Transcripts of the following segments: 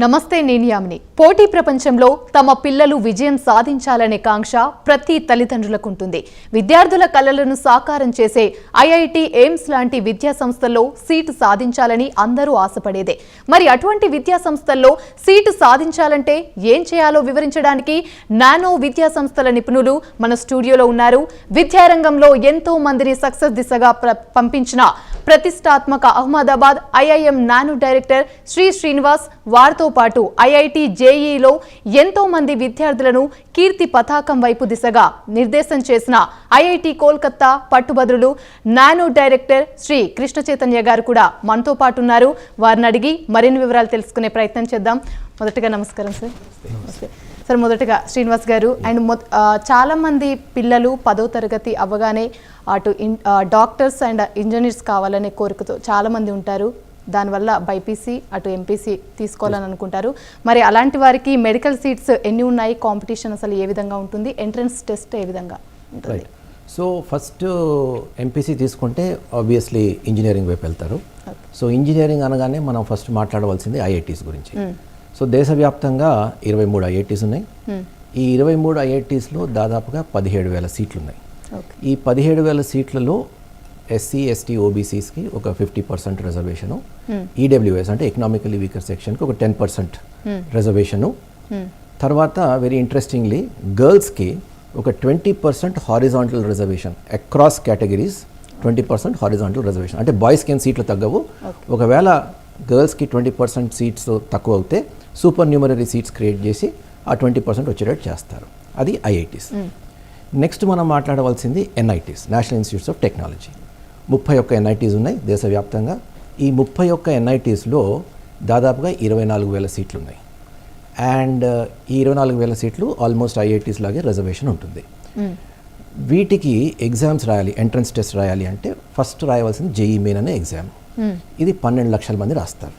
నమస్తే నేను యామిని. పోటీ ప్రపంచంలో తమ పిల్లలు విజయం సాధించాలనే కాంక్ష ప్రతి తల్లిదండ్రులకు ఉంటుంది. విద్యార్థుల కలలను సాకారం చేసే ఐఐటి ఎయిమ్స్ లాంటి విద్యా సంస్థల్లో సీటు సాధించాలని అందరూ ఆశపడేదే. మరి అటువంటి విద్యా సంస్థల్లో సీటు సాధించాలంటే ఏం చేయాలో వివరించడానికి నానో విద్యా సంస్థల నిపుణులు మన స్టూడియోలో ఉన్నారు. విద్యారంగంలో ఎంతో మందిని సక్సెస్ దిశగా పంపించిన ప్రతిష్టాత్మక Ahmedabad IIM nano director Srinivas, వారితో పాటు ఐఐటి జేఈలో ఎంతో మంది విద్యార్థులను కీర్తి పతాకం వైపు దిశగా నిర్దేశం చేసిన ఐఐటి కోల్కతా పట్టుభద్రులు నానో డైరెక్టర్ శ్రీ కృష్ణ చైతన్య గారు కూడా మనతో పాటు ఉన్నారు. వారిని అడిగి మరిన్ని వివరాలు తెలుసుకునే ప్రయత్నం చేద్దాం. మొదటగా నమస్కారం సార్. సార్, మొదటగా శ్రీనివాస్ గారు, అండ్ చాలా మంది పిల్లలు 10వ తరగతి అవ్వగానే అటు డాక్టర్స్ అండ్ ఇంజనీర్స్ కావాలనే కోరికతో చాలా మంది ఉంటారు. దానివల్ల బైపీసీ అటు ఎంపీసీ తీసుకోవాలని అనుకుంటారు. మరి అలాంటి వారికి మెడికల్ సీట్స్ ఎన్ని ఉన్నాయి, కాంపిటీషన్ అసలు ఏ విధంగా ఉంటుంది, ఎంట్రన్స్ టెస్ట్ ఏ విధంగా ఉంటుంది? సో ఫస్ట్ ఎంపీసీ తీసుకుంటే ఆబ్వియస్లీ ఇంజనీరింగ్ వైపు వెళ్తారు. సో ఇంజనీరింగ్ అనగానే మనం ఫస్ట్ మాట్లాడవలసింది ఐఐటీస్ గురించి. సో దేశవ్యాప్తంగా 23 ఐఐటీస్ ఉన్నాయి. ఈ 23 ఐఐటీస్లో దాదాపుగా 17,000 సీట్లు ఉన్నాయి. ఈ 17,000 సీట్లలో ఎస్సీ, ఎస్టీ, ఓబీసీస్కి ఒక 50% రిజర్వేషను, ఈడబ్ల్యూఎస్ అంటే ఎకనామికలీ వీకర్ సెక్షన్కి ఒక 10% రిజర్వేషను. తర్వాత వెరీ ఇంట్రెస్టింగ్లీ గర్ల్స్కి ఒక 20% horizontal reservation across categories. 20% horizontal reservation అంటే బాయ్స్కి ఏం సీట్లు తగ్గవు. ఒకవేళ గర్ల్స్కి 20% సీట్స్ తక్కువ అవుతే సూపర్ న్యూమరరీ సీట్స్ క్రియేట్ చేసి ఆ 20% వచ్చేటట్టు చేస్తారు. అది ఐఐటీస్. నెక్స్ట్ మనం మాట్లాడవలసింది NITs, national institutes of technology. 31 NITs ఉన్నాయి దేశవ్యాప్తంగా. ఈ 31 ఎన్ఐటీస్లో దాదాపుగా 24,000 సీట్లు ఉన్నాయి. అండ్ ఈ 24,000 సీట్లు ఆల్మోస్ట్ ఐఐటీస్ లాగే రిజర్వేషన్ ఉంటుంది. వీటికి ఎగ్జామ్స్ రాయాలి, ఎంట్రన్స్ టెస్ట్ రాయాలి అంటే ఫస్ట్ రాయవలసింది జేఈ మెయిన్ అనే ఎగ్జామ్. ఇది 12 లక్షల మంది రాస్తారు.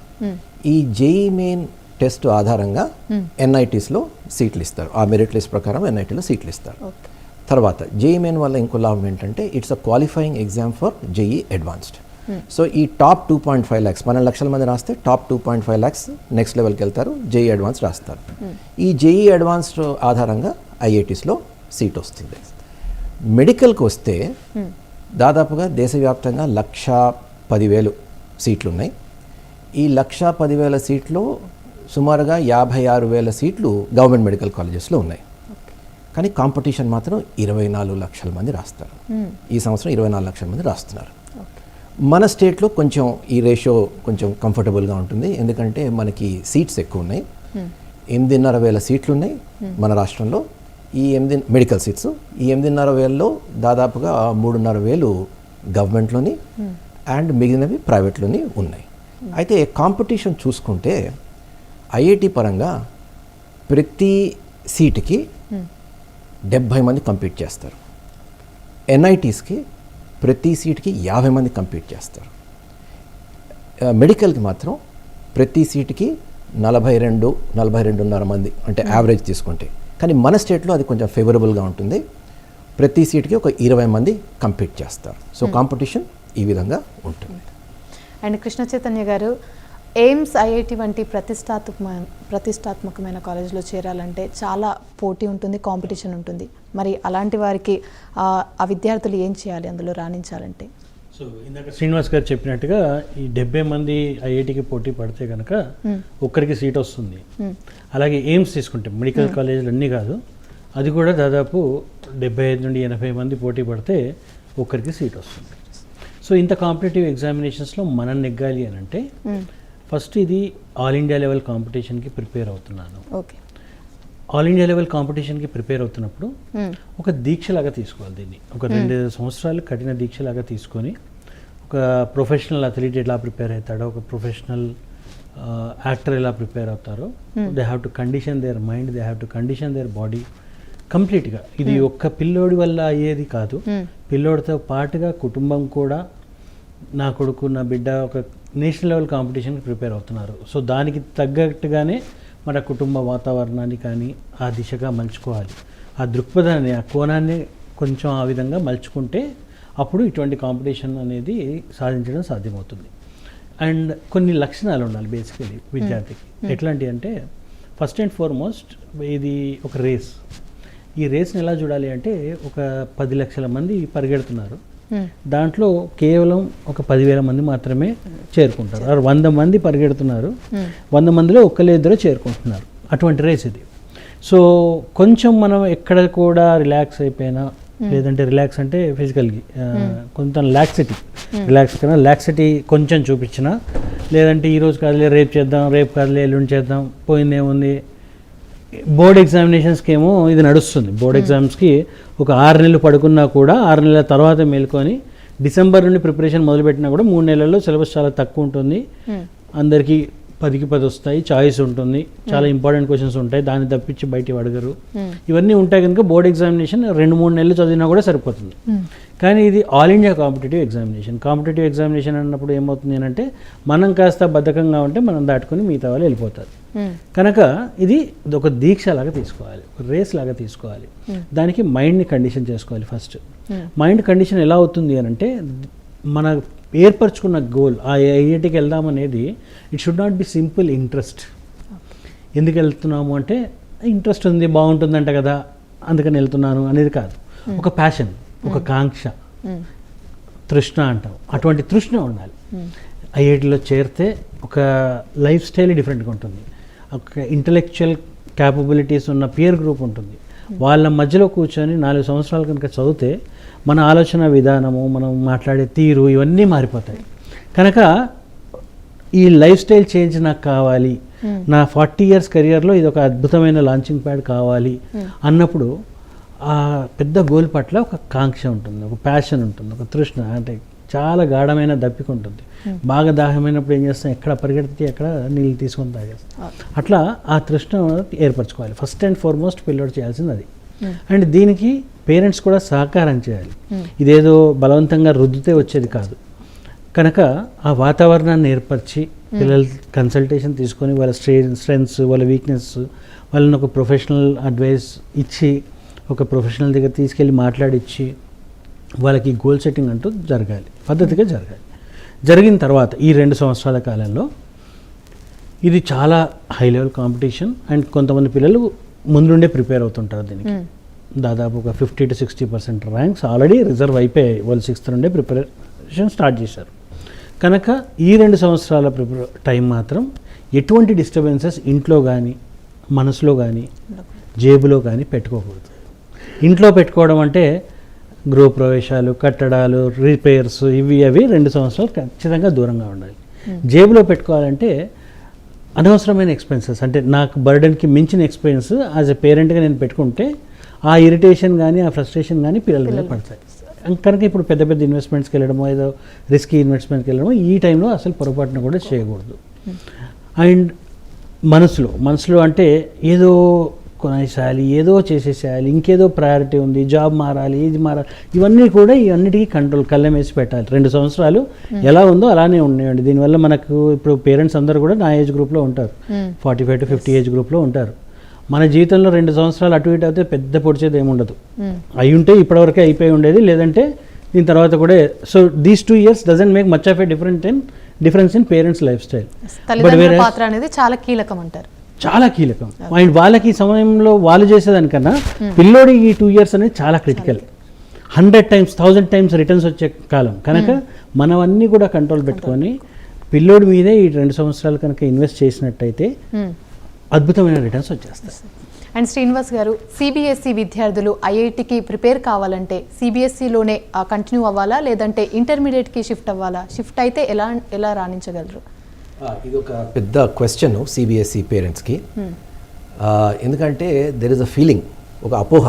ఈ జేఈ మెయిన్ టెస్ట్ ఆధారంగా ఎన్ఐటీస్లో సీట్లు ఇస్తారు. ఆ మెరిట్ లిస్ట్ ప్రకారం ఎన్ఐటీలో సీట్లు ఇస్తారు. తర్వాత జేఈ మెయిన్ వల్ల ఇంకో లాభం ఏంటంటే it's a qualifying exam for JEE advanced. So ఈ టాప్ 2.5 lakhs 12 లక్షల మంది రాస్తే టాప్ 2.5 lakhs నెక్స్ట్ లెవెల్కి వెళ్తారు, జేఈ అడ్వాన్స్ రాస్తారు. ఈ జేఈ అడ్వాన్స్డ్ ఆధారంగా ఐఐటీస్లో సీట్ వస్తుంది. మెడికల్కి వస్తే దాదాపుగా దేశవ్యాప్తంగా 110,000 సీట్లు ఉన్నాయి. ఈ 110,000 సీట్లు సుమారుగా 56,000 సీట్లు గవర్నమెంట్ మెడికల్ కాలేజెస్లో ఉన్నాయి. కానీ కాంపిటీషన్ మాత్రం 24 లక్షల మంది రాస్తారు. ఈ సంవత్సరం 24 లక్షల మంది రాస్తున్నారు. మన స్టేట్లో కొంచెం ఈ రేషియో కొంచెం కంఫర్టబుల్గా ఉంటుంది, ఎందుకంటే మనకి సీట్స్ ఎక్కువ ఉన్నాయి. 8,500 సీట్లు ఉన్నాయి మన రాష్ట్రంలో. ఈ మెడికల్ సీట్స్ ఈ 8,500లో దాదాపుగా 3,500 గవర్నమెంట్లోని అండ్ మిగిలినవి ప్రైవేట్లోని ఉన్నాయి. అయితే కాంపిటీషన్ చూసుకుంటే ఐఐటి పరంగా ప్రతి సీటుకి 70 మంది కంపీట్ చేస్తారు. ఎన్ఐటీస్కి ప్రతి సీట్కి 50 మంది కంపీట్ చేస్తారు. మెడికల్కి మాత్రం ప్రతి సీటుకి 42-42.5 మంది అంటే యావరేజ్ తీసుకుంటే. కానీ మన స్టేట్లో అది కొంచెం ఫేవరబుల్గా ఉంటుంది. ప్రతి సీట్కి ఒక 20 మంది కంపీట్ చేస్తారు. సో కాంపిటీషన్ ఈ విధంగా ఉంటుంది. అండ్ కృష్ణ చైతన్య గారు, ఎయిమ్స్, ఐఐటి వంటి ప్రతిష్టాత్మకమైన కాలేజీలో చేరాలంటే చాలా పోటీ ఉంటుంది, కాంపిటీషన్ ఉంటుంది. మరి అలాంటి వారికి ఆ విద్యార్థులు ఏం చేయాలి అందులో రాణించాలంటే? సో ఇందాక శ్రీనివాస్ గారు చెప్పినట్టుగా ఈ 70 మంది ఐఐటికి పోటీ పడితే కనుక ఒక్కరికి సీట్ వస్తుంది. అలాగే ఎయిమ్స్ తీసుకుంటే మెడికల్ కాలేజీలు అన్నీ కాదు, అది కూడా దాదాపు 75 నుండి 80 మంది పోటీ పడితే ఒక్కరికి సీట్ వస్తుంది. సో ఇంత కాంపిటేటివ్ ఎగ్జామినేషన్స్లో మనం నెగ్గాలి అని అంటే ఫస్ట్ ఇది ఆల్ ఇండియా లెవెల్ కాంపిటీషన్కి ప్రిపేర్ అవుతున్నాను. ఓకే, ఆల్ ఇండియా లెవెల్ కాంపిటీషన్కి ప్రిపేర్ అవుతున్నప్పుడు ఒక దీక్షలాగా తీసుకోవాలి. దీన్ని ఒక 2 సంవత్సరాలు కఠిన దీక్షలాగా తీసుకొని ఒక ప్రొఫెషనల్ అథ్లీట్ ఎలా ప్రిపేర్ అవుతాడో, ఒక ప్రొఫెషనల్ యాక్టర్ ఎలా ప్రిపేర్ అవుతారో, they have to condition their mind, they have to condition their body కంప్లీట్గా. ఇది ఒక్క పిల్లోడి వల్ల అయ్యేది కాదు. పిల్లోడితో పాటుగా కుటుంబం కూడా, నా కొడుకు నా బిడ్డ ఒక నేషనల్ లెవెల్ కాంపిటీషన్కి ప్రిపేర్ అవుతున్నారు. సో దానికి తగ్గట్టుగానే మన కుటుంబ వాతావరణాన్ని కానీ ఆ దిశగా మలుచుకోవాలి. ఆ దృక్పథాన్ని, ఆ కోణాన్ని కొంచెం ఆ విధంగా మలుచుకుంటే అప్పుడు ఇటువంటి కాంపిటీషన్ అనేది సాధించడం సాధ్యమవుతుంది. అండ్ కొన్ని లక్షణాలు ఉండాలి బేసికలీ విద్యార్థికి. ఎట్లాంటి అంటే ఫస్ట్ అండ్ ఫార్మోస్ట్ ఇది ఒక రేస్. ఈ రేస్ని ఎలా చూడాలి అంటే ఒక 10 లక్షల మంది పరిగెడుతున్నారు, దాంట్లో కేవలం ఒక 10,000 మంది మాత్రమే చేరుకుంటారు. 100 మంది పరిగెడుతున్నారు, 100 మందిలో ఒక్కళ్ళిద్దరూ చేరుకుంటున్నారు. అటువంటి రేస్ ఇది. సో కొంచెం మనం ఎక్కడ కూడా రిలాక్స్ అయిపోయినా, లేదంటే రిలాక్స్ అంటే ఫిజికల్గా కొంత లాక్సిటీ కొంచెం చూపించినా, లేదంటే ఈరోజు కాదులే రేపు చేద్దాం, రేపు కాదులే ఎల్లుండి చేద్దాం, పోయిందేముంది. బోర్డ్ ఎగ్జామినేషన్స్కి ఏమో ఇది నడుస్తుంది. బోర్డ్ ఎగ్జామ్స్కి ఒక 6 నెలలు పడుకున్నా కూడా 6 నెలల తర్వాత మేల్కొని డిసెంబర్ నుండి ప్రిపరేషన్ మొదలుపెట్టినా కూడా 3 నెలల్లో సిలబస్ చాలా తక్కువ ఉంటుంది. అందరికీ 10కి 10 వస్తాయి, చాయిస్ ఉంటుంది, చాలా ఇంపార్టెంట్ క్వశ్చన్స్ ఉంటాయి, దాన్ని తప్పించి బయట అడగరు. ఇవన్నీ ఉంటాయి కనుక బోర్డ్ ఎగ్జామినేషన్ 2-3 నెలలు చదివినా కూడా సరిపోతుంది. కానీ ఇది ఆల్ ఇండియా కాంపిటేటివ్ ఎగ్జామినేషన్ అన్నప్పుడు ఏమవుతుంది అంటే మనం కాస్త బద్ధకంగా ఉంటే మనం దాటుకొని మిగతా వాళ్ళు వెళ్ళిపోతారు. కనుక ఇది ఒక దీక్ష లాగా తీసుకోవాలి, ఒక రేస్ లాగా తీసుకోవాలి. దానికి మైండ్ని కండిషన్ చేసుకోవాలి. ఫస్ట్ మైండ్ కండిషన్ ఎలా అవుతుంది అని అంటే మన ఏర్పరచుకున్న గోల్, ఆ ఐఐటికి వెళ్దామనేది it should not be simple interest. ఎందుకు వెళ్తున్నాము అంటే ఇంట్రెస్ట్ ఉంది, బాగుంటుందంట కదా అందుకని వెళ్తున్నాను అనేది కాదు. ఒక ప్యాషన్, ఒక కాంక్ష, తృష్ణ అంటాం. అటువంటి తృష్ణ ఉండాలి. ఐఐటిలో చేరితే ఒక లైఫ్ స్టైల్ డిఫరెంట్గా ఉంటుంది. ఒక ఇంటలెక్చువల్ క్యాపబిలిటీస్ ఉన్న పియర్ గ్రూప్ ఉంటుంది. వాళ్ళ మధ్యలో కూర్చొని 4 సంవత్సరాలు కనుక చదివితే మన ఆలోచన విధానము, మనం మాట్లాడే తీరు ఇవన్నీ మారిపోతాయి. కనుక ఈ లైఫ్ స్టైల్ చేంజ్ నాకు కావాలి, నా 40 years కెరియర్లో ఇది ఒక అద్భుతమైన లాంచింగ్ ప్యాడ్ కావాలి అన్నప్పుడు ఆ పెద్ద గోల్ పట్ల ఒక కాంక్ష ఉంటుంది, ఒక ప్యాషన్ ఉంటుంది, ఒక తృష్ణ, అంటే చాలా గాఢమైన దప్పిక ఉంటుంది. బాగా దాహమైనప్పుడు ఏం చేస్తాం, ఎక్కడ పరిగెడితే ఎక్కడ నీళ్ళు తీసుకొని తాగేస్తాం. అట్లా ఆ తృష్ణ ఏర్పరచుకోవాలి. ఫస్ట్ అండ్ ఫార్మోస్ట్ పిల్లోడు చేయాల్సింది అది. అండ్ దీనికి పేరెంట్స్ కూడా సహకారం చేయాలి. ఇదేదో బలవంతంగా రుద్దితే వచ్చేది కాదు. కనుక ఆ వాతావరణాన్ని ఏర్పరిచి పిల్లల కన్సల్టేషన్ తీసుకొని వాళ్ళ స్ట్రెంగ్స్, వాళ్ళ వీక్నెస్, వాళ్ళని ఒక ప్రొఫెషనల్ అడ్వైస్ ఇచ్చి, ఒక ప్రొఫెషనల్ దగ్గర తీసుకెళ్ళి మాట్లాడిచ్చి వాళ్ళకి గోల్ సెట్టింగ్ అంటూ జరగాలి, పద్ధతిగా జరగాలి. జరిగిన తర్వాత ఈ 2 సంవత్సరాల కాలంలో ఇది చాలా హై లెవెల్ కాంపిటీషన్. అండ్ కొంతమంది పిల్లలు ముందుండే ప్రిపేర్ అవుతుంటారు దీనికి. దాదాపు ఒక 50 to 60% ర్యాంక్స్ ఆల్రెడీ రిజర్వ్ అయిపోయాయి. వాళ్ళు 6th నుండే ప్రిపరేషన్ స్టార్ట్ చేశారు. కనుక ఈ 2 సంవత్సరాల టైం మాత్రం ఎటువంటి డిస్టర్బెన్సెస్ ఇంట్లో కానీ, మనసులో కానీ, జేబులో కానీ పెట్టుకోకూడదు. ఇంట్లో పెట్టుకోవడం అంటే గృహప్రవేశాలు, కట్టడాలు, రిపేర్స్, ఇవి అవి 2 సంవత్సరాలు ఖచ్చితంగా దూరంగా ఉండాలి. జేబులో పెట్టుకోవాలంటే అనవసరమైన ఎక్స్పెన్సెస్, అంటే నాకు బర్డెన్కి మించిన ఎక్స్పెన్స్ యాజ్ ఎ పేరెంట్గా నేను పెట్టుకుంటే ఆ ఇరిటేషన్ కానీ, ఆ ఫ్రస్ట్రేషన్ కానీ పిల్లల మీద పడతాయి. కనుక ఇప్పుడు పెద్ద పెద్ద ఇన్వెస్ట్మెంట్స్కి వెళ్ళడమో, ఏదో రిస్కీ ఇన్వెస్ట్మెంట్కి వెళ్ళడమో ఈ టైంలో అసలు పొరపాటున కూడా చేయకూడదు. అండ్ మనసులో అంటే ఏదో కొనేసేయాలి, ఏదో చేసేసేయాలి, ఇంకేదో ప్రయారిటీ ఉంది, జాబ్ మారాలి, ఇది మారాలి, ఇవన్నీ కూడా ఇవన్నిటికీ కంట్రోల్ కళ్ళెం వేసి పెట్టాలి. 2 సంవత్సరాలు ఎలా ఉందో అలానే ఉండేయండి. దీనివల్ల మనకు ఇప్పుడు పేరెంట్స్ అందరూ కూడా నా ఏజ్ గ్రూప్లో ఉంటారు, 45 to 50 ఏజ్ గ్రూప్లో ఉంటారు. మన జీవితంలో 2 సంవత్సరాలు అటు ఇటు అయితే పెద్ద పొడిచేది ఏముండదు. అయి ఉంటే ఇప్పటివరకే అయిపోయి ఉండేది, లేదంటే దీని తర్వాత కూడా. So these 2 years doesn't make much of a difference in parents life style. తల్లిదండ్రుల పాత్ర అనేది చాలా కీలకం అంటారు. చాలా కీలకం. అండ్ వాళ్ళకి ఈ సమయంలో వాళ్ళు చేసేదానికన్నా పిల్లోడి ఈ 2 years అనేది చాలా క్రిటికల్. 100 times 1000 times రిటర్న్స్ వచ్చే కాలం. కనుక మనం అన్నీ కూడా కంట్రోల్ పెట్టుకొని పిల్లోడి మీదే ఈ 2 సంవత్సరాలు కనుక ఇన్వెస్ట్ చేసినట్టయితే అద్భుతమైన రిటర్న్స్ వచ్చేస్తాయి. అండ్ శ్రీనివాస్ గారు, సిబిఎస్ఈ విద్యార్థులు ఐఐటికి ప్రిపేర్ కావాలంటే సిబిఎస్ఈలోనే కంటిన్యూ అవ్వాలా, లేదంటే ఇంటర్మీడియట్కి షిఫ్ట్ అవ్వాలా? షిఫ్ట్ అయితే ఎలా రాణించగలరు? ఇది ఒక పెద్ద క్వశ్చన్ సిబిఎస్ఈ పేరెంట్స్కి. ఎందుకంటే దెర్ ఇస్ అ ఫీలింగ్, ఒక అపోహ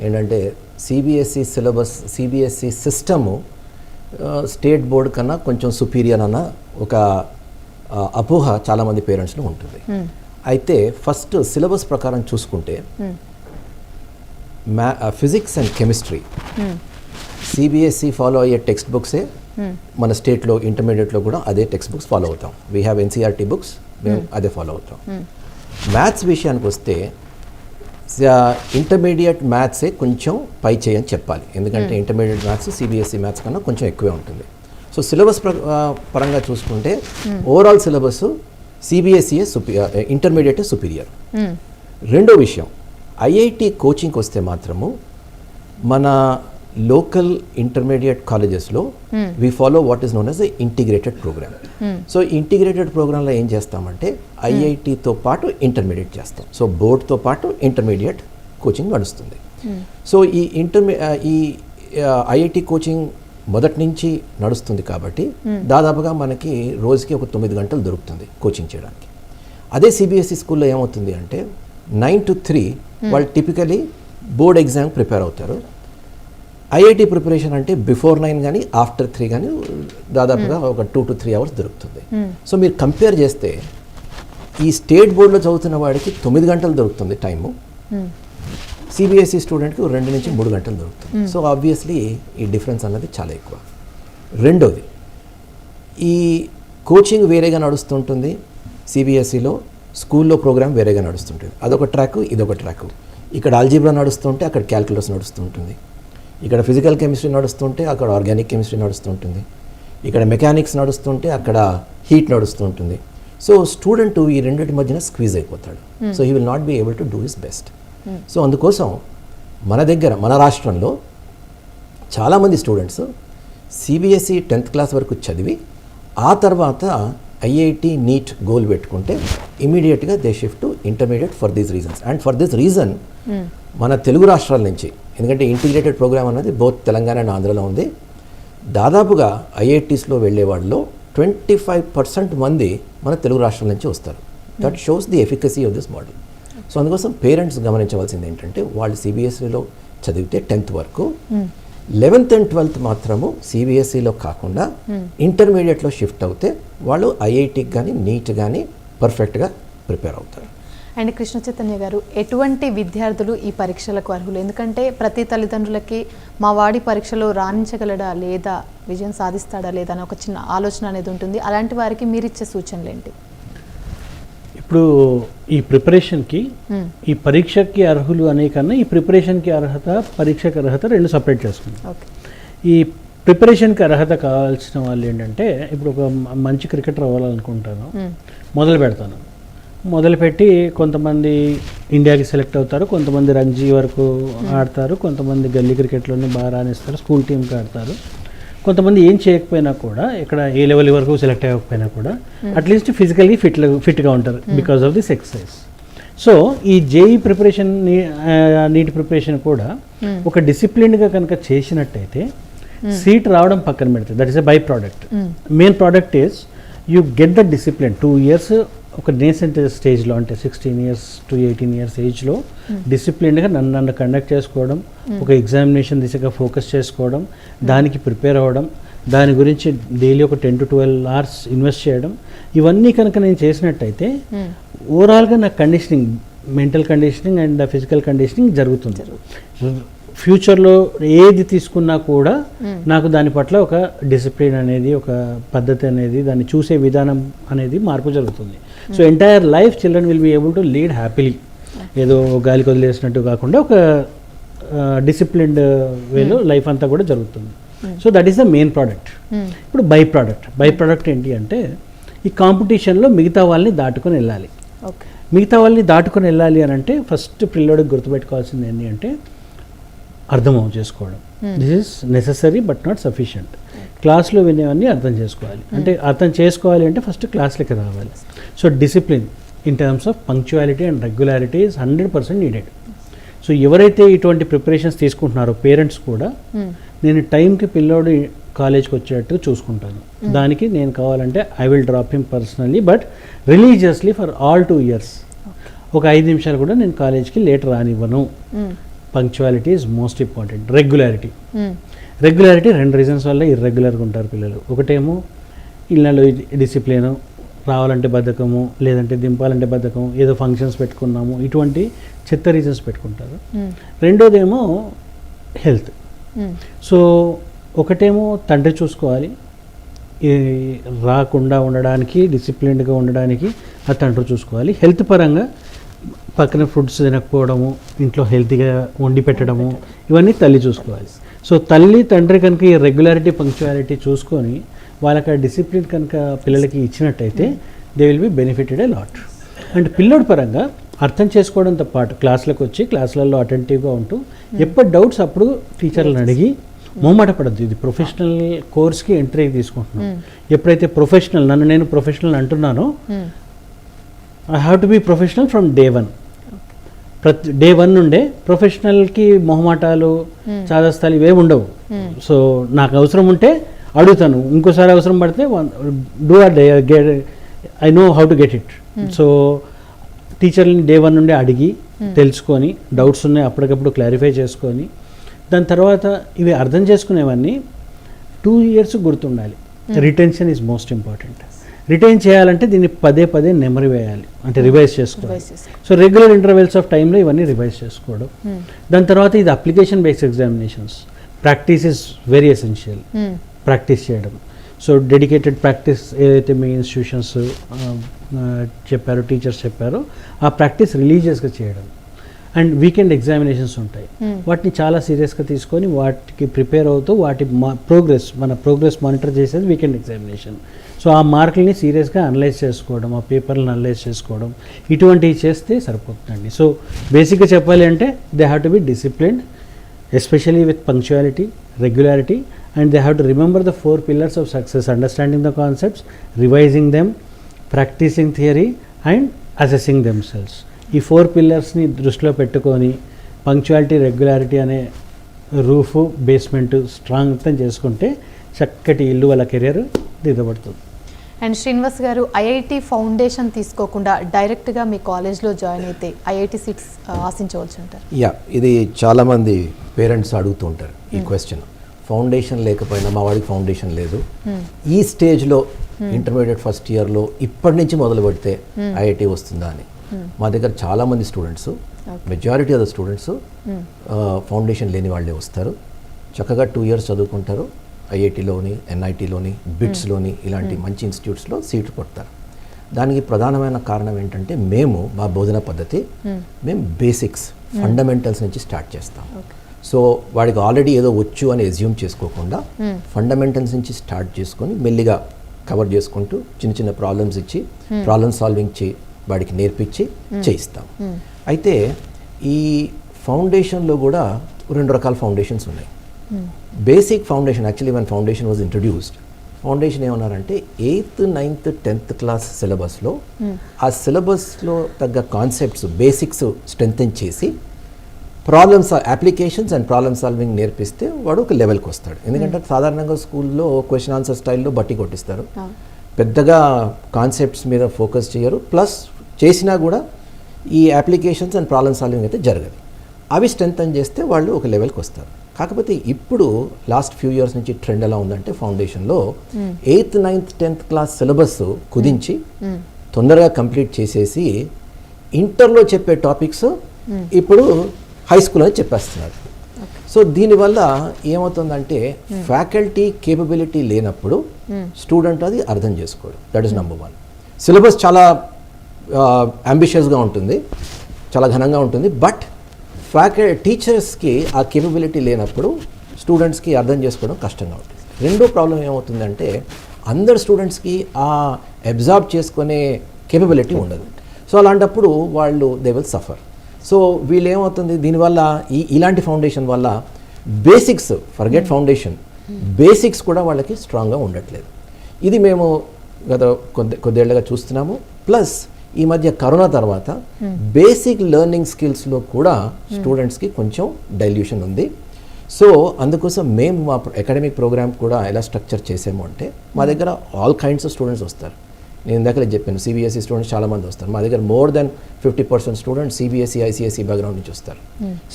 ఏంటంటే CBSE syllabus, CBSE system state board కన్నా కొంచెం సుపీరియర్ అన్న ఒక అపోహ చాలామంది పేరెంట్స్లో ఉంటుంది. అయితే ఫస్ట్ సిలబస్ ప్రకారం చూసుకుంటే physics and chemistry CBSE follow అయ్యే టెక్స్ట్ బుక్సే మన స్టేట్లో ఇంటర్మీడియట్లో కూడా అదే టెక్స్ట్ బుక్స్ ఫాలో అవుతాం. వీ హ్యావ్ ఎన్సీఆర్టీ బుక్స్, మేము అదే ఫాలో అవుతాం. మ్యాథ్స్ విషయానికి వస్తే ఇంటర్మీడియట్ మ్యాథ్సే కొంచెం పై చేయని చెప్పాలి. ఎందుకంటే ఇంటర్మీడియట్ మ్యాథ్స్ సిబిఎస్ఈ మ్యాథ్స్ కన్నా కొంచెం ఎక్కువే ఉంటుంది. సో సిలబస్ పరంగా చూసుకుంటే overall syllabus CBSE intermediate superior. రెండో విషయం, ఐఐటి కోచింగ్కి వస్తే మాత్రము మన లోకల్ ఇంటర్మీడియట్ కాలేజెస్లో we follow what is known as integrated programme. So integrated ప్రోగ్రాంలో ఏం చేస్తామంటే ఐఐటితో పాటు ఇంటర్మీడియట్ చేస్తాం. సో బోర్డ్తో పాటు ఇంటర్మీడియట్ కోచింగ్ నడుస్తుంది. సో ఈ ఐఐటి కోచింగ్ మొదటి నుంచి నడుస్తుంది కాబట్టి దాదాపుగా మనకి రోజుకి ఒక 9 గంటలు దొరుకుతుంది కోచింగ్ చేయడానికి. అదే సిబిఎస్ఈ స్కూల్లో ఏమవుతుంది అంటే 9 to 3 వాళ్ళు టిపికలీ బోర్డ్ ఎగ్జామ్ ప్రిపేర్ అవుతారు. ఐఐటి ప్రిపరేషన్ అంటే బిఫోర్ 9 కానీ ఆఫ్టర్ 3 కానీ దాదాపుగా ఒక 2 to 3 అవర్స్ దొరుకుతుంది. సో మీరు కంపేర్ చేస్తే ఈ స్టేట్ బోర్డులో చదువుతున్న వాడికి 9 గంటలు దొరుకుతుంది టైము, సిబిఎస్ఈ స్టూడెంట్కి 2 నుంచి 3 గంటలు దొరుకుతుంది. సో ఆబ్వియస్లీ ఈ డిఫరెన్స్ అన్నది చాలా ఎక్కువ. రెండోది, ఈ కోచింగ్ వేరేగా నడుస్తుంటుంది సిబిఎస్ఈలో, స్కూల్లో ప్రోగ్రామ్ వేరేగా నడుస్తుంటుంది. అదొక ట్రాక్, ఇదొక ట్రాక్. ఇక్కడ ఆల్జీబ్రా నడుస్తుంటే అక్కడ క్యాల్కులస్ నడుస్తుంటుంది, ఇక్కడ ఫిజికల్ కెమిస్ట్రీ నడుస్తుంటే అక్కడ ఆర్గానిక్ కెమిస్ట్రీ నడుస్తుంటుంది, ఇక్కడ మెకానిక్స్ నడుస్తుంటే అక్కడ హీట్ నడుస్తుంటుంది. సో స్టూడెంట్ ఈ రెండింటి మధ్యన స్క్వీజ్ అయిపోతాడు. So he will not be able to do his best. So అందుకోసం మన దగ్గర మన రాష్ట్రంలో చాలామంది స్టూడెంట్స్ సిబిఎస్ఈ 10th క్లాస్ వరకు చదివి ఆ తర్వాత ఐఐటి నీట్ గోల్ పెట్టుకుంటే ఇమీడియట్గా they shift to intermediate for these reasons. And for this reason మన తెలుగు రాష్ట్రాల నుంచి, ఎందుకంటే ఇంటిగ్రేటెడ్ ప్రోగ్రామ్ అనేది బోత్ తెలంగాణ అండ్ ఆంధ్రలో ఉంది, దాదాపుగా ఐఐటీస్లో వెళ్ళే వాళ్ళలో 25% మంది మన తెలుగు రాష్ట్రాల నుంచి వస్తారు. That shows the efficacy of this model. So అందుకోసం పేరెంట్స్ గమనించవలసింది ఏంటంటే వాళ్ళు సిబిఎస్ఈలో చదివితే 10th వరకు 11th and 12th మాత్రము సిబిఎస్ఈలో కాకుండా ఇంటర్మీడియట్లో షిఫ్ట్ అవుతే వాళ్ళు ఐఐటికి కానీ నీట్ కానీ పర్ఫెక్ట్గా ప్రిపేర్ అవుతారు. అండ్ కృష్ణ చైతన్య గారు, ఎటువంటి విద్యార్థులు ఈ పరీక్షలకు అర్హులు? ఎందుకంటే ప్రతి తల్లిదండ్రులకి మా వాడి పరీక్షలో రాణించగలడా లేదా, విజయం సాధిస్తాడా లేదా అని ఒక చిన్న ఆలోచన అనేది ఉంటుంది. అలాంటి వారికి మీరు ఇచ్చే సూచనలు ఏంటి? ఇప్పుడు ఈ ప్రిపరేషన్కి, ఈ పరీక్షకి అర్హులు అనే కన్నా ఈ ప్రిపరేషన్కి అర్హత, పరీక్షకి అర్హత రెండు సపరేట్ చేసుకుంటాం. ఓకే. ఈ ప్రిపరేషన్కి అర్హత కావాల్సిన వాళ్ళు ఏంటంటే, ఇప్పుడు ఒక మంచి క్రికెటర్ అవ్వాలనుకుంటాను, మొదలుపెట్టి కొంతమంది ఇండియాకి సెలెక్ట్ అవుతారు, కొంతమంది రంజీ వరకు ఆడతారు, కొంతమంది గల్లీ క్రికెట్లోనే బాగా రాణిస్తారు, స్కూల్ టీంకి ఆడతారు, కొంతమంది ఏం చేయకపోయినా కూడా, ఇక్కడ ఏ లెవెల్ వరకు సెలెక్ట్ అవ్వకపోయినా కూడా అట్లీస్ట్ ఫిజికల్గా ఫిట్గా ఉంటారు because of this exercise. So ఈ జేఈ ప్రిపరేషన్, నీట్ ప్రిపరేషన్ కూడా ఒక డిసిప్లిన్గా కనుక చేసినట్టయితే సీట్ రావడం పక్కన పెడితే that is a by product. Main product is you get the discipline. 2 years ఒక నేసెంట్ స్టేజ్లో, అంటే 16 years to 18 years ఏజ్లో డిసిప్లిన్గా నన్ను కండక్ట్ చేసుకోవడం, ఒక ఎగ్జామినేషన్ దిశగా ఫోకస్ చేసుకోవడం, దానికి ప్రిపేర్ అవ్వడం, దాని గురించి డైలీ ఒక 10 to 12 hours ఇన్వెస్ట్ చేయడం, ఇవన్నీ కనుక నేను చేసినట్టయితే ఓవరాల్గా నా conditioning, mental conditioning and physical conditioning జరుగుతుంది. ఫ్యూచర్లో ఏది తీసుకున్నా కూడా నాకు దాని పట్ల ఒక డిసిప్లిన్ అనేది, ఒక పద్ధతి అనేది, దాన్ని చూసే విధానం అనేది మార్పు జరుగుతుంది. So entire life children will be able to lead happily. ఏదో గాలికి వదిలేసినట్టు కాకుండా ఒక డిసిప్లిన్డ్ వేలో లైఫ్ అంతా కూడా జరుగుతుంది. So that is the main product. ఇప్పుడు బై ప్రోడక్ట్ ఏంటి అంటే, ఈ కాంపిటీషన్లో మిగతా వాళ్ళని దాటుకొని వెళ్ళాలి. మిగతా వాళ్ళని దాటుకొని వెళ్ళాలి అని అంటే ఫస్ట్ పిల్లోడికి గుర్తుపెట్టుకోవాల్సింది ఏంటి అంటే అర్థం చేసుకోవడం. This is necessary but not sufficient. క్లాస్లో వినేవన్నీ అర్థం చేసుకోవాలి. అంటే అర్థం చేసుకోవాలి అంటే ఫస్ట్ క్లాస్లోకి రావాలి. So discipline in terms of punctuality and regularity is 100% needed. So ఎవరైతే ఇటువంటి ప్రిపరేషన్స్ తీసుకుంటున్నారో పేరెంట్స్ కూడా, నేను టైంకి పిల్లోడు కాలేజ్కి వచ్చేటట్టు చూసుకుంటాను, దానికి నేను కావాలంటే I will drop him personally but religiously for all 2 years. ఒక 5 నిమిషాలు కూడా నేను కాలేజ్కి లేట్ రానివ్వను. Punctuality is most important. Regularity 2 reasons వల్ల ఇర్రెగ్యులర్గా ఉంటారు పిల్లలు. ఒకటేమో ఇళ్ళలో డిసిప్లిన్, రావాలంటే బద్ధకము, లేదంటే దింపాలంటే బద్ధకం, ఏదో ఫంక్షన్స్ పెట్టుకున్నాము, ఇటువంటి చెత్త రీజన్స్ పెట్టుకుంటారు. రెండోదేమో హెల్త్. సో ఒకటేమో తండ్రి చూసుకోవాలి, రాకుండా ఉండడానికి, డిసిప్లిన్డ్గా ఉండడానికి ఆ తండ్రి చూసుకోవాలి. హెల్త్ పరంగా పక్కన ఫుడ్స్ తినకపోవడము, ఇంట్లో హెల్తీగా వండి పెట్టడము, ఇవన్నీ తల్లి చూసుకోవాలి. సో తల్లి తండ్రి కనుక ఈ రెగ్యులారిటీ, పంక్చువాలిటీ చూసుకొని వాళ్ళకి ఆ డిసిప్లిన్ కనుక పిల్లలకి ఇచ్చినట్టయితే they will be benefited a lot. And పిల్లోడి పరంగా అర్థం చేసుకోవడంతో పాటు క్లాసులకు వచ్చి క్లాసులలో అటెంటివ్గా ఉంటూ ఎప్పుడు డౌట్స్ అప్పుడు టీచర్లను అడిగి మొహమాట పడద్దు. ఇది ప్రొఫెషనల్ కోర్స్కి ఎంట్రీ తీసుకుంటున్నాం. ఎప్పుడైతే ప్రొఫెషనల్ నన్ను నేను ప్రొఫెషనల్ అంటున్నానో I have to be professional from day 1. Day 1 నుండే ప్రొఫెషనల్కి మొహమాటాలు చాదస్తాలు ఇవే ఉండవు. సో నాకు అవసరం ఉంటే అడుగుతాను, ఇంకోసారి అవసరం పడితే do or I know how to get it. So టీచర్ని డే 1 నుండే అడిగి తెలుసుకొని డౌట్స్ ఉన్నాయి అప్పటికప్పుడు క్లారిఫై చేసుకొని దాని తర్వాత ఇవి అర్థం చేసుకునేవన్నీ 2 years గుర్తుండాలి. Retention is most important. Retain చేయాలంటే దీన్ని పదే నెమరు వేయాలి, అంటే రివైజ్ చేసుకోవాలి. సో రెగ్యులర్ ఇంటర్వెల్స్ ఆఫ్ టైంలో ఇవన్నీ రివైజ్ చేసుకోవడం. దాని తర్వాత ఇది application based examinations. Practice is very essential. Practice చేయడం. సో డెడికేటెడ్ ప్రాక్టీస్ ఏదైతే మీ ఇన్స్టిట్యూషన్స్ చెప్పారో టీచర్స్ చెప్పారో ఆ ప్రాక్టీస్ రిలీజియస్గా చేయడం. అండ్ వీకెండ్ ఎగ్జామినేషన్స్ ఉంటాయి, వాటిని చాలా సీరియస్గా తీసుకొని వాటికి ప్రిపేర్ అవుతూ వాటి మన ప్రోగ్రెస్ మానిటర్ చేసేది వీకెండ్ ఎగ్జామినేషన్. సో ఆ మార్కుల్ని సీరియస్గా అనలైజ్ చేసుకోవడం, ఆ పేపర్లను అనలైజ్ చేసుకోవడం, ఇటువంటివి చేస్తే సరిపోతుందండి. సో బేసిక్గా చెప్పాలి అంటే they have to be disciplined, especially with punctuality, regularity, and they have to remember the 4 pillars of success: understanding the concepts, revising them, practicing theory and assessing themselves. ఈ 4 పిల్లర్స్ని దృష్టిలో పెట్టుకొని పంక్చువాలిటీ, రెగ్యులారిటీ అనే roof basement strong చేసుకుంటే చక్కటి ఇల్లు వాళ్ళ career దిగబడుతుంది. And Srinivas గారు, IIT foundation తీసుకోకుండా డైరెక్ట్గా మీ కాలేజ్లో జాయిన్ అయితే ఐఐటి సీట్స్ ఆశించవచ్చు అంటారు? ఇది చాలామంది పేరెంట్స్ అడుగుతూ ఉంటారు ఈ క్వశ్చన్. ఫౌండేషన్ లేకపోయినా మా వాడికి ఫౌండేషన్ లేదు, ఈ స్టేజ్లో ఇంటర్మీడియట్ ఫస్ట్ ఇయర్లో ఇప్పటి నుంచి మొదలు పెడితే ఐఐటి వస్తుందా అని. మా దగ్గర చాలామంది students, majority of the students foundation లేని వాళ్ళే వస్తారు. చక్కగా 2 years చదువుకుంటారు, ఐఐటిలోని, ఎన్ఐటిలోని, బిట్స్లోని ఇలాంటి మంచి ఇన్స్టిట్యూట్స్లో సీట్లు కొడతారు. దానికి ప్రధానమైన కారణం ఏంటంటే మా బోధన పద్ధతి, మేము బేసిక్స్, ఫండమెంటల్స్ నుంచి స్టార్ట్ చేస్తాం. సో వాడికి ఆల్రెడీ ఏదో వచ్చు అని ఎజ్యూమ్ చేసుకోకుండా ఫండమెంటల్స్ నుంచి స్టార్ట్ చేసుకొని మెల్లిగా కవర్ చేసుకుంటూ చిన్న చిన్న ప్రాబ్లమ్స్ ఇచ్చి ప్రాబ్లమ్ సాల్వింగ్ వాడికి నేర్పించి చేయిస్తాం. అయితే ఈ ఫౌండేషన్లో కూడా 2 రకాల ఫౌండేషన్స్ ఉన్నాయి. Basic foundation, actually one foundation was introduced. Foundation ఏమన్నారంటే 8th, 9th, 10th క్లాస్ సిలబస్లో ఆ సిలబస్లో తగ్గ కాన్సెప్ట్స్, బేసిక్స్ స్ట్రెంథెన్ చేసి problems, applications and problem solving నేర్పిస్తే వాడు ఒక లెవెల్కి వస్తాడు. ఎందుకంటే సాధారణంగా స్కూల్లో క్వశ్చన్ ఆన్సర్ స్టైల్లో బట్టి కొట్టిస్తారు, పెద్దగా కాన్సెప్ట్స్ మీద ఫోకస్ చేయరు, ప్లస్ చేసినా కూడా ఈ అప్లికేషన్స్ అండ్ ప్రాబ్లమ్ సాల్వింగ్ అయితే జరగదు. అవి స్ట్రెంథెన్ చేస్తే వాళ్ళు ఒక లెవెల్కి వస్తారు. కాకపోతే ఇప్పుడు లాస్ట్ ఫ్యూ ఇయర్స్ నుంచి ట్రెండ్ ఎలా ఉందంటే ఫౌండేషన్లో 8th, 9th, 10th class syllabus కుదించి తొందరగా కంప్లీట్ చేసేసి ఇంటర్లో చెప్పే టాపిక్స్ ఇప్పుడు హై స్కూల్ అని చెప్పేస్తున్నారు. సో దీనివల్ల ఏమవుతుందంటే ఫ్యాకల్టీ కేపబిలిటీ లేనప్పుడు స్టూడెంట్ అది అర్థం చేసుకోడు. That is number 1. సిలబస్ చాలా అంబిషియస్గా ఉంటుంది, చాలా ఘనంగా ఉంటుంది, బట్ టీచర్స్కి ఆ కేపబిలిటీ లేనప్పుడు స్టూడెంట్స్కి అర్థం చేసుకోవడం కష్టంగా ఉంటుంది. రెండో ప్రాబ్లం ఏమవుతుందంటే అందరు స్టూడెంట్స్కి ఆ అబ్జార్బ్ చేసుకునే కేపబిలిటీ ఉండదు. సో అలాంటప్పుడు వాళ్ళు దే విల్ సఫర్. సో వీళ్ళు ఏమవుతుంది దీనివల్ల, ఇలాంటి ఫౌండేషన్ వల్ల బేసిక్స్, ఫర్గెట్ ఫౌండేషన్, బేసిక్స్ కూడా వాళ్ళకి స్ట్రాంగ్గా ఉండట్లేదు. ఇది మేము గత కొద్దేళ్లుగా చూస్తున్నాము. ప్లస్ ఈ మధ్య కరోనా తర్వాత బేసిక్ లెర్నింగ్ స్కిల్స్లో కూడా స్టూడెంట్స్కి కొంచెం డైల్యూషన్ ఉంది. సో అందుకోసం మేము మా అకాడమిక్ ప్రోగ్రామ్ కూడా ఎలా స్ట్రక్చర్ చేసాము అంటే మా దగ్గర ఆల్ కైండ్స్ ఆఫ్ స్టూడెంట్స్ వస్తారు. నేను ఇందాకలే చెప్పాను, సిబిఎస్ఈ స్టూడెంట్స్ చాలామంది వస్తారు. మా దగ్గర more than 50% students CBSE, ICSE background నుంచి వస్తారు.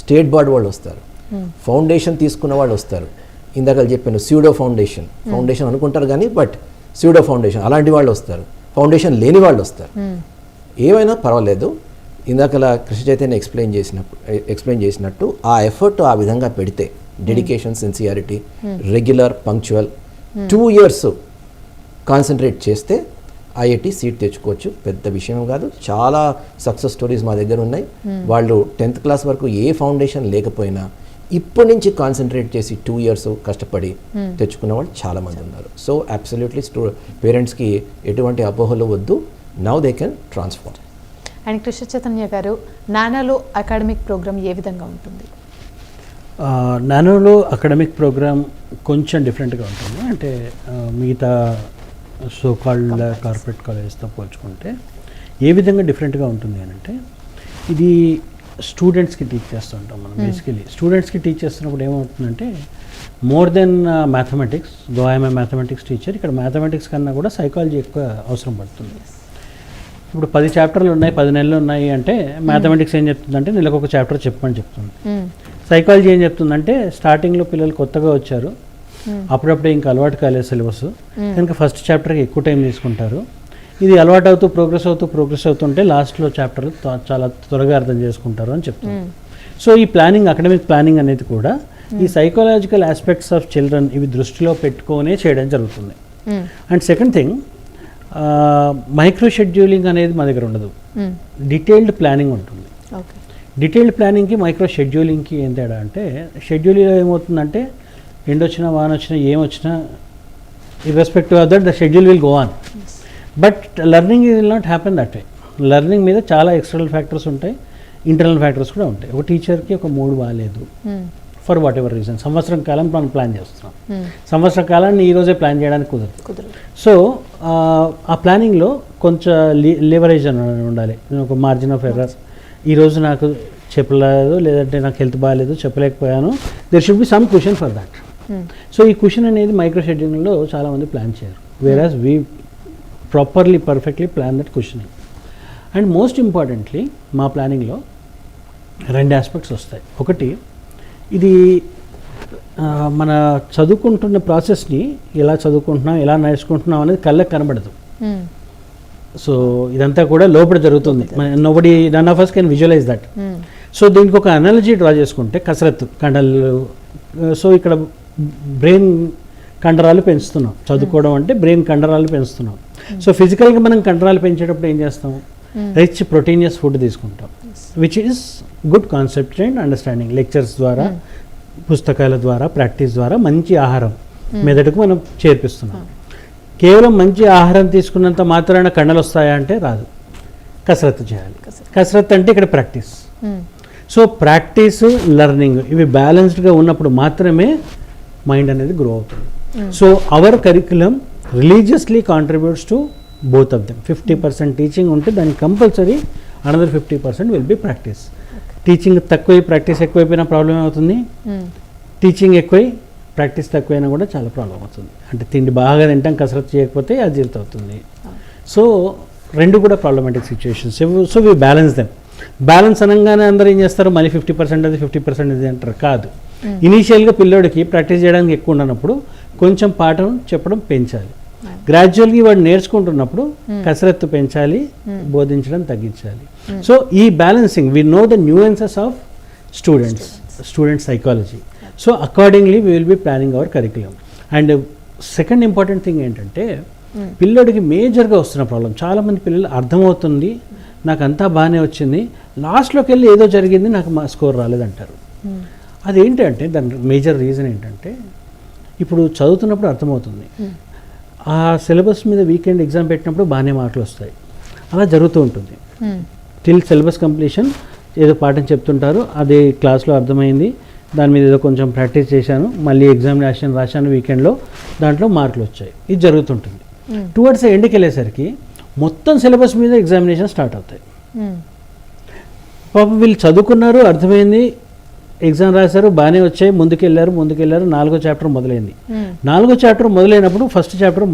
స్టేట్ బోర్డ్ వాళ్ళు వస్తారు, ఫౌండేషన్ తీసుకున్న వాళ్ళు వస్తారు. ఇందాక చెప్పాను స్యూడో ఫౌండేషన్ అనుకుంటారు కానీ బట్ స్యూడో ఫౌండేషన్ అలాంటి వాళ్ళు వస్తారు, ఫౌండేషన్ లేని వాళ్ళు వస్తారు. ఏమైనా పర్వాలేదు, ఇందాకలా కృష్ణ చైతన్య ఎక్స్ప్లెయిన్ చేసినట్టు ఆ ఎఫర్ట్ ఆ విధంగా పెడితే, dedication, sincerity, regular, punctual 2 years concentrate చేస్తే ఐఐటి సీట్ తెచ్చుకోవచ్చు. పెద్ద విషయం కాదు. చాలా సక్సెస్ స్టోరీస్ మా దగ్గర ఉన్నాయి. వాళ్ళు 10th క్లాస్ వరకు ఏ ఫౌండేషన్ లేకపోయినా ఇప్పటి నుంచి కాన్సన్ట్రేట్ చేసి 2 years కష్టపడి తెచ్చుకున్న వాళ్ళు చాలామంది ఉన్నారు. సో అబ్సల్యూట్లీ పేరెంట్స్కి ఎటువంటి అపోహలు వద్దు. Now they can transform. And Krishna Chaitanya గారు, నానాలో అకాడమిక్ ప్రోగ్రామ్ ఏ విధంగా ఉంటుంది? నానోలో అకాడమిక్ ప్రోగ్రామ్ కొంచెం డిఫరెంట్గా ఉంటుంది. అంటే మిగతా సో కాల్డ్ కార్పొరేట్ కాలేజెస్తో పోల్చుకుంటే ఏ విధంగా డిఫరెంట్గా ఉంటుంది అని అంటే, ఇది స్టూడెంట్స్కి టీచ్ చేస్తుంటాం మనం. బేసికలీ స్టూడెంట్స్కి టీచ్ చేస్తున్నప్పుడు ఏమవుతుందంటే, more than mathematics, though I'm a mathematics teacher, ఇక్కడ మ్యాథమెటిక్స్ కన్నా కూడా సైకాలజీ ఎక్కువ అవసరం పడుతుంది. ఇప్పుడు 10 చాప్టర్లు ఉన్నాయి, 10 నెలలు ఉన్నాయి అంటే మ్యాథమెటిక్స్ ఏం చెప్తుందంటే నెలకు ఒక చాప్టర్ చెప్పమని చెప్తుంది. సైకాలజీ ఏం చెప్తుందంటే స్టార్టింగ్లో పిల్లలు కొత్తగా వచ్చారు, అప్పుడప్పుడే ఇంకా అలవాటు కాలేదు సిలబస్, కనుక ఫస్ట్ చాప్టర్కి ఎక్కువ టైం తీసుకుంటారు. ఇది అలవాటు అవుతూ ప్రోగ్రెస్ అవుతుంటే లాస్ట్లో చాప్టర్ చాలా త్వరగా అర్థం చేసుకుంటారు అని చెప్తుంది. సో ఈ ప్లానింగ్, అకాడమిక్ ప్లానింగ్ అనేది కూడా ఈ సైకాలజికల్ ఆస్పెక్ట్స్ ఆఫ్ చిల్డ్రన్ ఇవి దృష్టిలో పెట్టుకొనే చేయడం జరుగుతుంది. And second thing, micro scheduling అనేది మా దగ్గర ఉండదు, డీటెయిల్డ్ ప్లానింగ్ ఉంటుంది. డీటెయిల్డ్ ప్లానింగ్కి మైక్రో షెడ్యూలింగ్కి ఏం తేడా అంటే, షెడ్యూలింగ్లో ఏమవుతుందంటే ఎండొచ్చినా వాన వచ్చినా ఏమొచ్చినా irrespective of that the schedule will go on. But learning will not happen that way. Learning మీద చాలా ఎక్స్టర్నల్ ఫ్యాక్టర్స్ ఉంటాయి, ఇంటర్నల్ ఫ్యాక్టర్స్ కూడా ఉంటాయి. ఒక టీచర్కి ఒక మూడ్ బాగాలేదు ఫర్ వాట్ ఎవర్ రీజన్, సంవత్సరం కాలం మనం ప్లాన్ చేస్తున్నాం, సంవత్సర కాలాన్ని ఈరోజే ప్లాన్ చేయడానికి కుదరదు. సో ఆ ప్లానింగ్లో కొంచెం లివరేజ్ అని ఉండాలి, ఒక మార్జిన్ ఆఫ్ ఎర్రర్. ఈరోజు నాకు చెప్పలేదు, లేదంటే నాకు హెల్త్ బాగాలేదు చెప్పలేకపోయాను, there should be some question for that. So ఈ క్వశ్చన్ అనేది మైక్రో షెడ్యూలింగ్లో చాలామంది ప్లాన్ చేయరు, whereas we properly perfectly plan that questioning. And most importantly మా ప్లానింగ్లో 2 ఆస్పెక్ట్స్ వస్తాయి. ఒకటి, ఇది మన చదువుకుంటున్న ప్రాసెస్ని ఎలా చదువుకుంటున్నాం, ఎలా నేర్చుకుంటున్నాం అనేది కళ్ళకి కనబడదు. సో ఇదంతా కూడా లోపల జరుగుతుంది, none of us can visualise that. So దీనికి ఒక అనాలజీ డ్రా చేసుకుంటే, కసరత్తు కండలు, సో ఇక్కడ బ్రెయిన్ కండరాలు పెంచుతున్నాం, చదువుకోవడం అంటే బ్రెయిన్ కండరాలు పెంచుతున్నాం. సో ఫిజికల్గా మనం కండరాలు పెంచేటప్పుడు ఏం చేస్తాం, రిచ్ ప్రోటీనియస్ ఫుడ్ తీసుకుంటాం, which is good concept and understanding. Lectures ద్వారా, పుస్తకాల ద్వారా, ప్రాక్టీస్ ద్వారా మంచి ఆహారం మెదడుకు మనం చేర్పిస్తున్నాం. కేవలం మంచి ఆహారం తీసుకున్నంత మాత్రాన కండలు వస్తాయా అంటే రాదు, కసరత్తు చేయాలి. కసరత్తు అంటే ఇక్కడ ప్రాక్టీస్. సో ప్రాక్టీస్, లెర్నింగ్ ఇవి బ్యాలెన్స్డ్గా ఉన్నప్పుడు మాత్రమే మైండ్ అనేది గ్రో అవుతుంది. So our curriculum religiously contributes to both of them. 50% teaching ఉంటే దానికి compulsory another 50% will be practice. Teaching తక్కువై ప్రాక్టీస్ ఎక్కువైపోయినా ప్రాబ్లం అవుతుంది, టీచింగ్ ఎక్కువై ప్రాక్టీస్ తక్కువైనా కూడా చాలా ప్రాబ్లం అవుతుంది. అంటే తిండి బాగా తింటాం, కసరత్తు చేయకపోతే అజీర్తి అవుతుంది. సో 2 కూడా problematic situations. So we balance them. Balance అనగానే అందరూ ఏం చేస్తారు, మళ్ళీ 50% అది 50% అది అంటారు. కాదు, ఇనీషియల్గా పిల్లోడికి ప్రాక్టీస్ చేయడానికి ఎక్కువ ఉండనప్పుడు కొంచెం పాఠం చెప్పడం పెంచాలి, గ్రాడ్యువల్గా వాడు నేర్చుకుంటున్నప్పుడు కసరత్తు పెంచాలి, బోధించడం తగ్గించాలి. సో ఈ balancing, we know the nuances of student psychology. So accordingly we will be planning our curriculum. And second important thing ఏంటంటే, పిల్లోడికి మేజర్గా వస్తున్న ప్రాబ్లం, చాలామంది పిల్లలు అర్థమవుతుంది, నాకు అంతా బాగానే వచ్చింది, లాస్ట్లోకి వెళ్ళి ఏదో జరిగింది, నాకు మా స్కోర్ రాలేదంటారు. అదేంటంటే దాని మేజర్ రీజన్ ఏంటంటే, ఇప్పుడు చదువుతున్నప్పుడు అర్థమవుతుంది, ఆ సిలబస్ మీద వీకెండ్ ఎగ్జామ్ పెట్టినప్పుడు బాగానే మార్కులు వస్తాయి, అలా జరుగుతూ ఉంటుంది. టిల్ సిలబస్ కంప్లీషన్ ఏదో పాఠం చెప్తుంటారు, అదే క్లాస్లో అర్థమైంది, దాని మీద ఏదో కొంచెం ప్రాక్టీస్ చేశాను, మళ్ళీ ఎగ్జామినేషన్ రాశాను వీకెండ్లో, దాంట్లో మార్కులు వచ్చాయి, ఇది జరుగుతుంటుంది. టువర్డ్స్ ఎండ్కి వెళ్ళేసరికి మొత్తం సిలబస్ మీద ఎగ్జామినేషన్ స్టార్ట్ అవుతాయి. పాపం వీళ్ళు చదువుకున్నారు, అర్థమైంది, ఎగ్జామ్ రాశారు, బాగానే వచ్చాయి, ముందుకెళ్ళారు, 4వ చాప్టర్ మొదలైంది. 4వ చాప్టర్ మొదలైనప్పుడు ఫస్ట్ చాప్టర్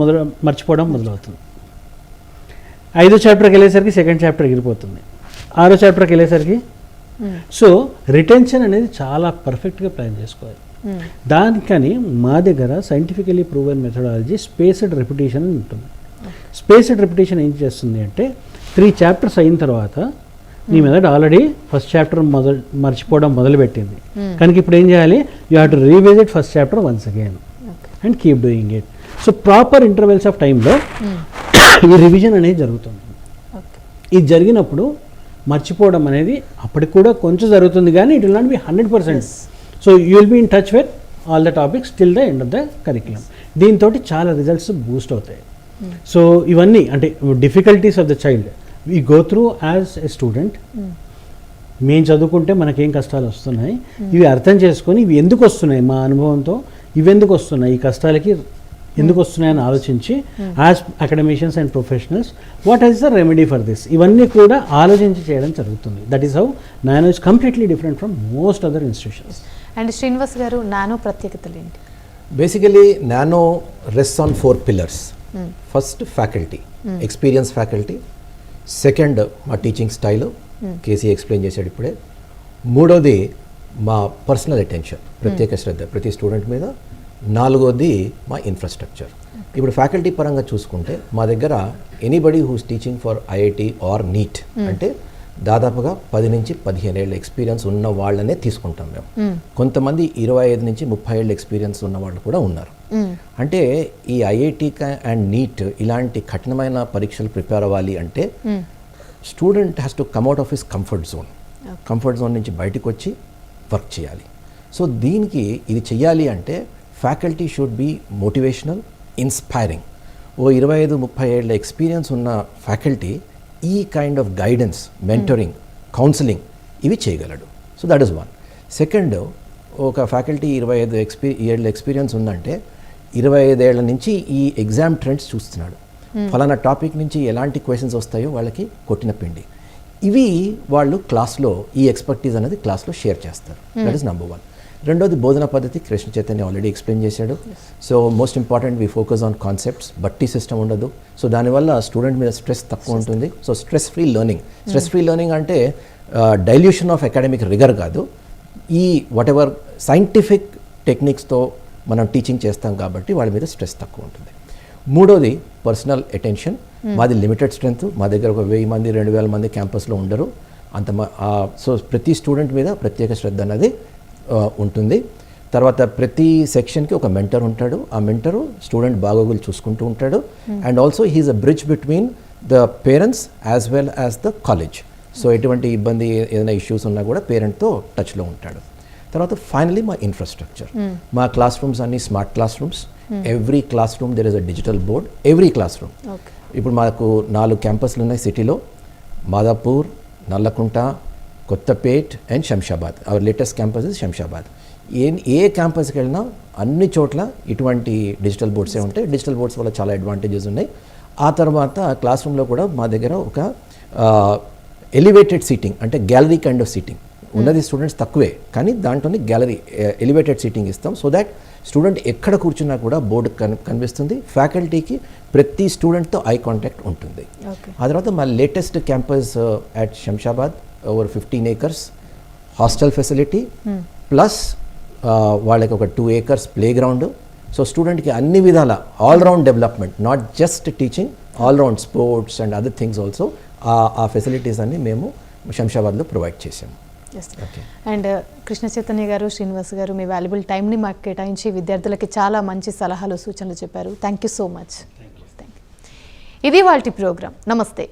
మర్చిపోవడం మొదలవుతుంది. 5వ చాప్టర్కి వెళ్ళేసరికి 2nd చాప్టర్ ఎగిరిపోతుంది, 6వ చాప్టర్కి వెళ్ళేసరికి. సో రిటెన్షన్ అనేది చాలా పర్ఫెక్ట్గా ప్లాన్ చేసుకోవాలి. దానికని మా దగ్గర scientifically proven methodology spaced repetition అని ఉంటుంది. స్పేస్డ్ రిపిటేషన్ ఏం చేస్తుంది అంటే, 3 చాప్టర్స్ అయిన తర్వాత నీ మెథడ్ ఆల్రెడీ ఫస్ట్ చాప్టర్ మర్చిపోవడం మొదలుపెట్టింది, కనుక ఇప్పుడు ఏం చేయాలి, you have to revisit first chapter once again and keep doing it. So proper intervals of టైంలో ఈ రివిజన్ అనేది జరుగుతుంది. ఇది జరిగినప్పుడు మర్చిపోవడం అనేది అప్పటికి కూడా కొంచెం జరుగుతుంది, కానీ it will not be 100%. So you will be in touch with all the topics till the end of the curriculum. దీంతో చాలా రిజల్ట్స్ బూస్ట్ అవుతాయి. సో ఇవన్నీ అంటే difficulties of the child we go through as a student. మేము చదువుకుంటే మనకేం కష్టాలు వస్తున్నాయి, ఇవి అర్థం చేసుకొని ఇవి ఎందుకు వస్తున్నాయి, మా అనుభవంతో ఇవి ఎందుకు వస్తున్నాయి, ఈ కష్టాలకి ఎందుకు వస్తున్నాయని ఆలోచించి as academicians and professionals what is the remedy for this, ఇవన్నీ కూడా ఆలోచించి చేయడం జరుగుతుంది. That is how nano is completely different from most other institutions. And Srinivas గారు, నానో ప్రత్యేకతలు ఏంటి? Basically nano rest on 4 pillars. First faculty, experience faculty. Second మా teaching style, KC explain చేశాడు ఇప్పుడే. మూడోది మా పర్సనల్ అటెన్షన్, ప్రత్యేక శ్రద్ధ ప్రతి స్టూడెంట్ మీద. నాలుగోది మా ఇన్ఫ్రాస్ట్రక్చర్. ఇప్పుడు ఫ్యాకల్టీ పరంగా చూసుకుంటే మా దగ్గర anybody who's teaching for IIT or NEET అంటే దాదాపుగా 10 నుంచి 15 ఏళ్ళ ఎక్స్పీరియన్స్ ఉన్న వాళ్ళనే తీసుకుంటాం మేము. కొంతమంది 25 నుంచి 30 ఏళ్ళ ఎక్స్పీరియన్స్ ఉన్న వాళ్ళు కూడా ఉన్నారు. అంటే ఈ ఐఐటి అండ్ నీట్ ఇలాంటి కఠినమైన పరీక్షలు ప్రిపేర్ అవ్వాలి అంటే student has to come out of his comfort zone. Comfort zone నుంచి బయటకు వచ్చి వర్క్ చేయాలి. సో దీనికి ఇది చెయ్యాలి అంటే faculty should be motivational, inspiring. ఓ 25-30 ఏళ్ళ ఎక్స్పీరియన్స్ ఉన్న ఫ్యాకల్టీ ఈ kind of guidance, mentoring, counselling ఇవి చేయగలడు. So that is one. Second, ఒక ఫ్యాకల్టీ 25 ఏళ్ళ ఎక్స్పీరియన్స్ ఉందంటే 25 ఏళ్ల నుంచి ఈ ఎగ్జామ్ ట్రెండ్స్ చూస్తున్నాడు. ఫలానా టాపిక్ నుంచి ఎలాంటి క్వశ్చన్స్ వస్తాయో వాళ్ళకి కొట్టిన పిండి. ఇవి వాళ్ళు క్లాస్లో ఈ ఎక్స్పర్టీస్ అనేది క్లాస్లో షేర్ చేస్తారు. That is number 1. రెండోది బోధన పద్ధతి, కృష్ణ చైతన్య ఆల్రెడీ ఎక్స్ప్లెయిన్ చేశాడు. So most important we focus on concepts, బట్టి సిస్టమ్ ఉండదు. సో దానివల్ల స్టూడెంట్ మీద స్ట్రెస్ తక్కువ ఉంటుంది. సో స్ట్రెస్ ఫ్రీ లెర్నింగ్ అంటే డైల్యూషన్ ఆఫ్ అకాడమిక్ రిగర్ కాదు, ఈ వాట్ ఎవర్ సైంటిఫిక్ టెక్నిక్స్తో మనం టీచింగ్ చేస్తాం కాబట్టి వాళ్ళ మీద స్ట్రెస్ తక్కువ ఉంటుంది. మూడోది పర్సనల్ అటెన్షన్. మాది లిమిటెడ్ స్ట్రెంత్, మా దగ్గర ఒక 1000 మంది 2000 మంది క్యాంపస్లో ఉండరు అంత. సో ప్రతి స్టూడెంట్ మీద ప్రత్యేక శ్రద్ధ అనేది ఉంటుంది. తర్వాత ప్రతి సెక్షన్కి ఒక మెంటర్ ఉంటాడు. ఆ మెంటరు స్టూడెంట్ బాగోగులు చూసుకుంటూ ఉంటాడు. And also he is a bridge between the parents as well as the college. So ఎటువంటి ఇబ్బంది ఏదైనా ఇష్యూస్ ఉన్నా కూడా పేరెంట్తో టచ్లో ఉంటాడు. తర్వాత ఫైనలీ మా ఇన్ఫ్రాస్ట్రక్చర్, మా క్లాస్ రూమ్స్ అన్ని smart class rooms. Every class room there is a digital board, every class room. ఇప్పుడు మాకు 4 క్యాంపస్లు ఉన్నాయి సిటీలో, Madhapur, Nallakunta, Kothapet and Shamshabad. Our latest campus is Shamshabad. ఏ క్యాంపస్కి వెళ్ళినా అన్ని చోట్ల ఇటువంటి డిజిటల్ బోర్డ్సే ఉంటాయి. డిజిటల్ బోర్డ్స్ వల్ల చాలా అడ్వాంటేజెస్ ఉన్నాయి. ఆ తర్వాత క్లాస్ రూమ్లో కూడా మా దగ్గర ఒక ఎలివేటెడ్ సీటింగ్ అంటే గ్యాలరీ కైండ్ ఆఫ్ సీటింగ్ ఉన్నది. స్టూడెంట్స్ తక్కువే కానీ దాంట్లోనే గ్యాలరీ ఎలివేటెడ్ సీటింగ్ ఇస్తాం. సో దాట్ స్టూడెంట్ ఎక్కడ కూర్చున్నా కూడా బోర్డు కనిపిస్తుంది. ఫ్యాకల్టీకి ప్రతి స్టూడెంట్తో ఐ కాంటాక్ట్ ఉంటుంది. ఆ తర్వాత మా latest campus at Shamshabad, over 15 acres hostel facility plus వాళ్ళకి ఒక 2 acres ప్లే గ్రౌండ్. సో స్టూడెంట్కి అన్ని విధాల all round development, not just teaching, all round sports and other things also ఆ ఫెసిలిటీస్ అన్ని మేము శంషాబాద్లో ప్రొవైడ్ చేసాము. అండ్ కృష్ణ చైతన్య గారు, శ్రీనివాస్ గారు, మీ వాల్యుబుల్ టైంని మాకు కేటాయించి విద్యార్థులకి చాలా మంచి సలహాలు, సూచనలు చెప్పారు. Thank you so much. ఇది వాళ్ళ ప్రోగ్రామ్. నమస్తే.